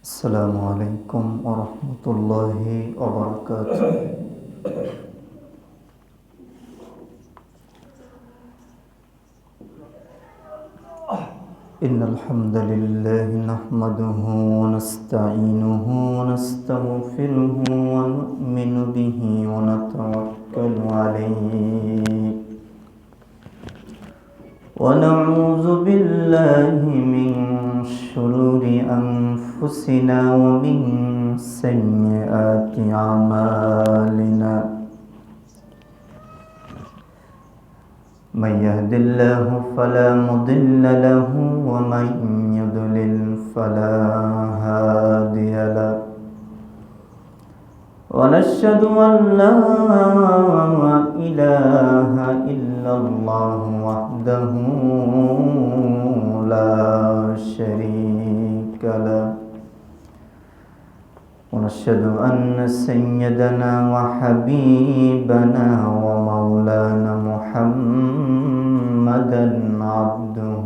السلام عليكم ورحمة الله وبركاته. إن الحمد لله نحمده ونستعينه ونستغفره ونؤمن به ونتوكل عليه ونعوذ بالله من شرور أنفسنا ومن سيئات أعمالنا. من يهد الله فلا مضل له ومن يضلل فلا هادي له، ونشهد أن لا إله إلا الله وحده لا شريك له، ونشهد أن سيدنا وحبيبنا ومولانا محمدا عبده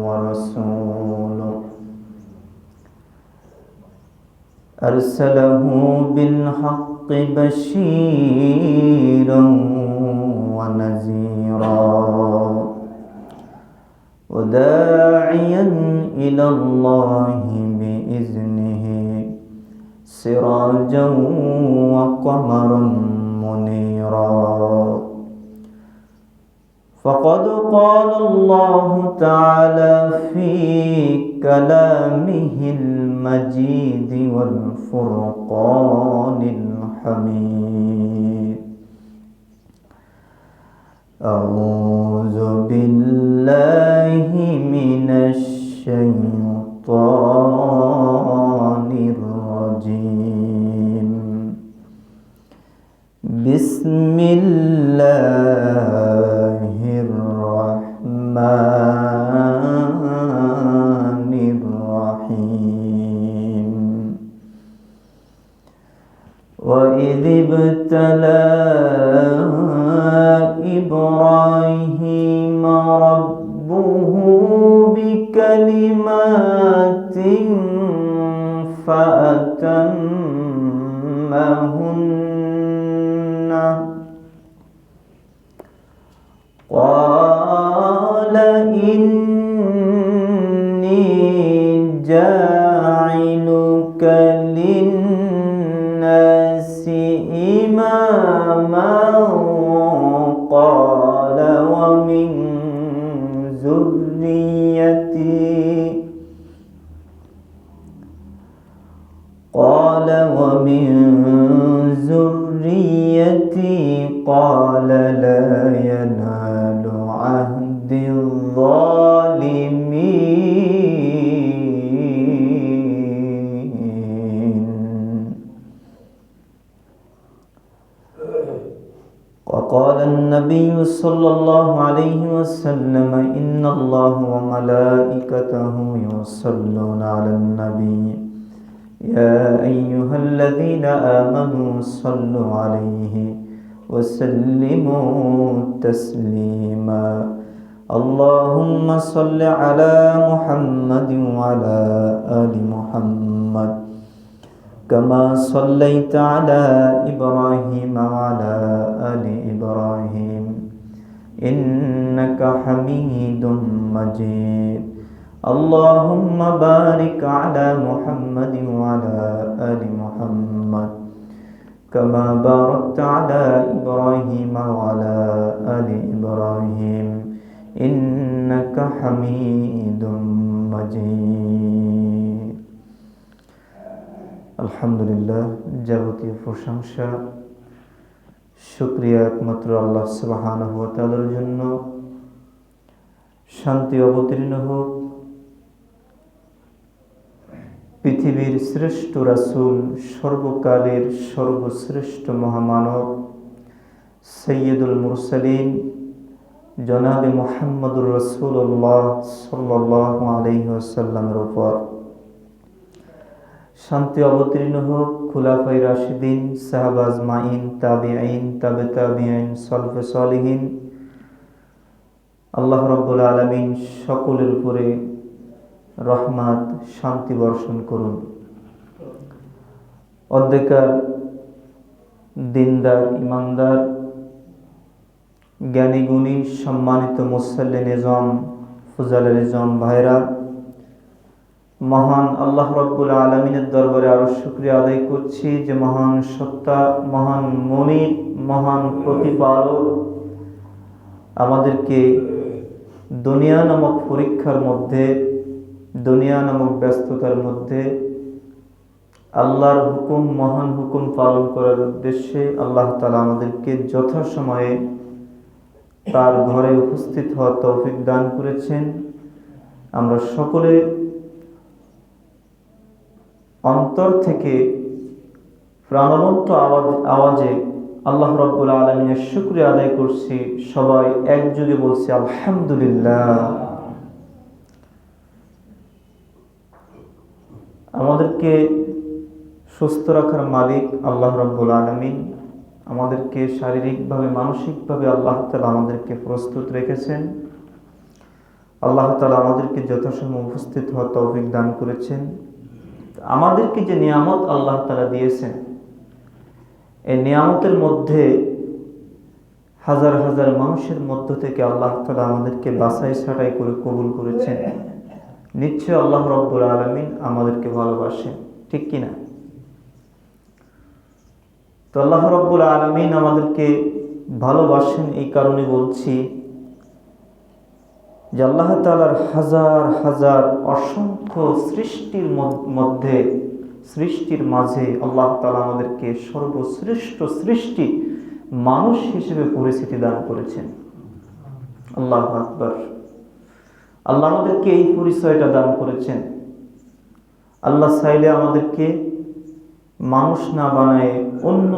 ورسوله، أرسله بالحق بشيرا ونذيرا وداعيا إلى الله بإذنه سراجا وقمرا منيرا. فقد قال الله تعالى في كلامه المجيد والفرقان الحميد: أعوذ بالله من الشيطان الرجيم. بسم الله الرحمن الرحيم. وإذ ابتلى إبراهيم ربه بكلمات فأتمهن، قال إني جاعلك للناس إماما، قال ومن ذريتي، قال ومن ذريتي، قال لا ينال عهد الظالمين. وقال النبي صلى الله عليه وسلم: إن الله وملائكته يصلون على النبي يا أيها الذين آمنوا صلوا عليه وسلموا تسليما. اللهم صل على محمد وعلى آل محمد كما صليت على إبراهيم وعلى آل إبراهيم إنك حميد مجيد. اللهم بارك على محمد وعلى آل محمد كما باركت على إبراهيم وعلى آل إبراهيم إنك حميد مجيد. আলহামদুলিল্লাহ, যাবতীয় প্রশংসা শুকরিয়া একমাত্র আল্লাহ সুবহানাহু ওয়া তাআলার জন্য। শান্তি অবতীর্ণ হোক পৃথিবীর শ্রেষ্ঠ রাসূল, সর্বকালের সর্বশ্রেষ্ঠ মহামানব সাইয়্যিদুল মুরসালিন জনাবে মুহাম্মদুর রাসূলুল্লাহ সাল্লাল্লাহু আলাইহি ওয়াসাল্লামের উপর। শান্তি অবতীর্ণ হোক খুলাফায়ে রাশিদিন, সাহাবা আজমাইন, তাবিঈন, তাবে তাবিঈন, সালফে সালেহিন। আল্লাহ রাব্বুল আলামিন সকলের উপরে রহমত শান্তি বর্ষণ করুন। অধ্যেকার দিনদার ইমানদার জ্ঞানী গুণী সম্মানিত মুসল্লি নিজাম ফুজালে নিজাম ভাইরা, মহান আল্লাহ রাব্বুল আলামিনের দরবারে আরো শুকরিয়া আদায় করছি যে মহান সত্তা, মহান মুনিব, মহান প্রতিপালক আমাদেরকে দুনিয়া নামক পরীক্ষার মধ্যে, দুনিয়া নামক ব্যস্ততার মধ্যে আল্লাহর হুকুম, মহান হুকুম পালন করার উদ্দেশ্যে আল্লাহ তাআলা আমাদেরকে যথাসময়ে তার ঘরে উপস্থিত হওয়ার তৌফিক দান করেছেন। আমরা সকলে অন্তর থেকে প্রাণবন্ত আওয়াজে আল্লাহ রাব্বুল আলামিনের শুকরিয়া আদায় করছি। সবাই একযোগে বলছি আলহামদুলিল্লাহ। আমাদেরকে সুস্থ রাখার মালিক আল্লাহ রাব্বুল আলামিন, আমাদেরকে শারীরিকভাবে মানসিকভাবে আল্লাহ তাআলা আমাদেরকে প্রস্তুত রেখেছেন। আল্লাহ তাআলা আমাদেরকে যথাসময়ে উপস্থিত হওয়ার তৌফিক দান করেছেন। আমাদেরকে যে নিয়ামত আল্লাহ তাআলা দিয়েছেন, এই নিয়ামতের মধ্যে হাজার হাজার মানুষের মধ্য থেকে আল্লাহ তাআলা আমাদেরকে বাছাই ছাঁটাই করে কবুল করেছেন। নিশ্চয় আল্লাহ রাব্বুল আলামিন আমাদেরকে ভালোবাসেন, ঠিক কিনা? তো আল্লাহ রাব্বুল আলামিন আমাদেরকে ভালোবাসেন এই কারণে বলছি যে আল্লাহ তাআলার হাজার হাজার অসংখ্য সৃষ্টির মধ্যে, সৃষ্টির মাঝে আল্লাহ তাআলা আমাদেরকে সর্বশ্রেষ্ঠ সৃষ্টি মানুষ হিসেবে পরিচিতি দান করেছেন। আল্লাহু আকবার। আল্লাহ আমাদেরকে এই পরিচয়টা দান করেছেন। আল্লাহ চাইলে আমাদেরকে মানুষ না বানায় অন্য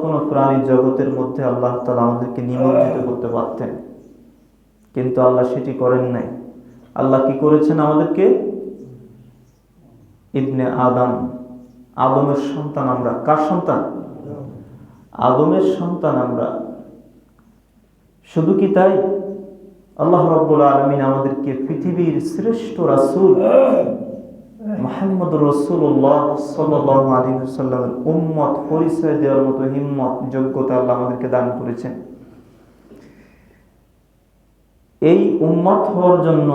কোনো প্রাণী জগতের মধ্যে আল্লাহ তাআলা আমাদেরকে নিমজ্জিত করতে পারতেন, কিন্তু আল্লাহ সেটি করেন নাই। আল্লাহ কি করেছেন? আমাদেরকে ইবনে আদমের সন্তান আমরা। কার সন্তান? আদমের সন্তান আমরা। শুধু কি তাই? আল্লাহ রাব্বুল আলামিন আমাদেরকে পৃথিবীর শ্রেষ্ঠ রাসূল মুহাম্মদুর রাসূলুল্লাহ সাল্লাল্লাহু আলাইহি ওয়াসাল্লামের উম্মত পরিচয় দেওয়ার মতো হিম্মত, যোগ্যতা আল্লাহ আমাদেরকে দান করেছেন। এই উম্মত হওয়ার জন্য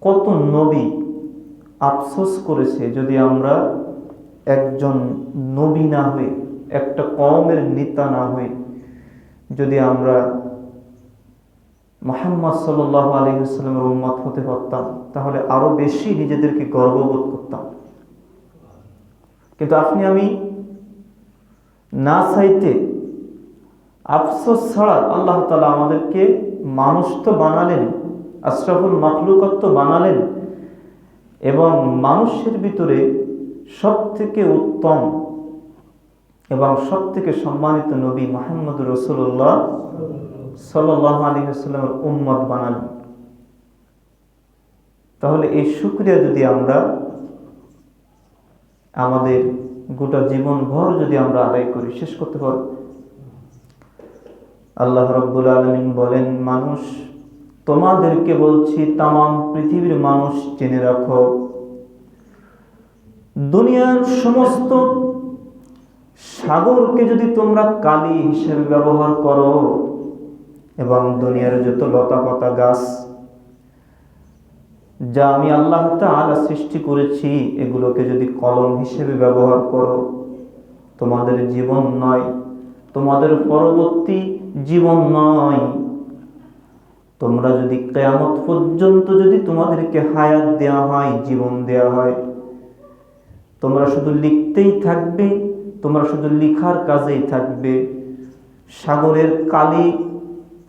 কত নবী আফসোস করেছে, যদি আমরা একজন নবী না হই, একটা কওমের নেতা না হই, যদি আমরা মুহাম্মদ সাল্লাল্লাহু আলাইহি ওয়াসাল্লামের উম্মত হতে পারতাম, তাহলে আরো বেশি নিজেদেরকে গর্ববোধ করতাম। কিন্তু আপনি আমি না চাইতে, আফসোস ছাড়া আল্লাহ তাআলা আমাদেরকে মানুষ তো বানালেন, আশরাফুল মাখলুকাত তো বানালেন, এবং মানুষের ভিতরে সবথেকে উত্তম এবং সবথেকে সম্মানিত নবী মুহাম্মদুর রাসূলুল্লাহ সাল্লাল্লাহু আলাইহি ওয়াসাল্লামের উম্মত বানালেন। তাহলে এই শুকরিয়া যদি আমরা আমাদের গোটা জীবন ভর যদি আমরা আদায় করি, শেষ করতে পারব। আল্লাহ রাব্বুল আলামিন বলেন, মানুষ তোমাদেরকে বলছি, তামাম পৃথিবীর মানুষ জেনে রাখো, দুনিয়ার সমস্ত সাগরকে যদি তোমরা কালি হিসেবে ব্যবহার করো, এবং দুনিয়ার যত লতাপাতা গাছ যা আমি আল্লাহ তাআলা সৃষ্টি করেছি, এগুলোকে যদি কলম হিসেবে ব্যবহার করো, তোমাদের জীবন নয়, তোমাদের পরবর্তী জীবন নয়, তোমরা যদি কিয়ামত পর্যন্ত যদি তোমাদেরকে হায়াত দেওয়া হয়, জীবন দেওয়া হয়, তোমরা শুধু লিখতেই থাকবে, তোমরা শুধু লিখার কাজেই থাকবে। সাগরের কালি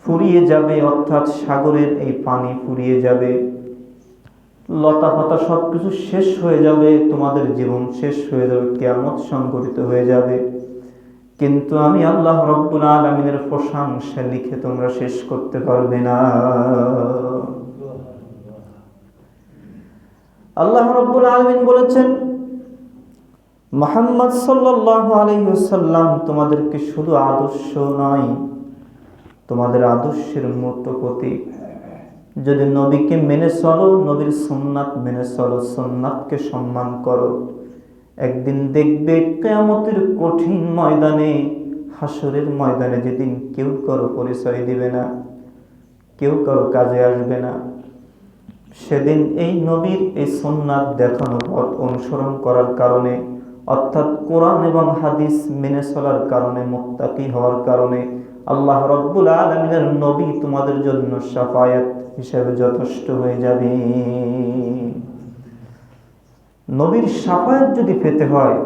ফুরিয়ে যাবে, অর্থাৎ সাগরের এই পানি ফুরিয়ে যাবে, লতা পাতা সবকিছু শেষ হয়ে যাবে, তোমাদের জীবন শেষ হয়ে যাবে, কিয়ামত সংঘটিত হয়ে যাবে। কিন্তু আমি আল্লাহ রাব্বুল আলামিনের প্রশংসা লিখে তোমরা শেষ করতে পারবে না। আল্লাহ রাব্বুল আলামিন বলেছেন, মুহাম্মদ সাল্লাল্লাহু আলাইহি ওয়াসাল্লাম তোমাদেরকে শুধু আদর্শ নয়, তোমাদের আদর্শের মূর্ত প্রতীক। যদি নবীকে মেনে চলো, নবীর সুন্নাত মেনে চলো, সুন্নাতকে সম্মান করো, একদিন দেখবে কিয়ামতের কঠিন ময়দানে, হাসরের ময়দানে, যেদিন কেউ কারো পরিচয় দিবে না, কেউ কারো কাজে আসবে না, সেদিন এই নবীর এই সুন্নাত দেখানো পথ অনুসরণ করার কারণে, অর্থাৎ কোরআন এবং হাদিস মেনে চলার কারণে, মুত্তাকি হওয়ার কারণে আল্লাহ রাব্বুল আলামিনের নবী তোমাদের জন্য শাফায়াত হিসেবে যথেষ্ট হয়ে যাবে। নবীর শাফায়াত যদি পেতে হয়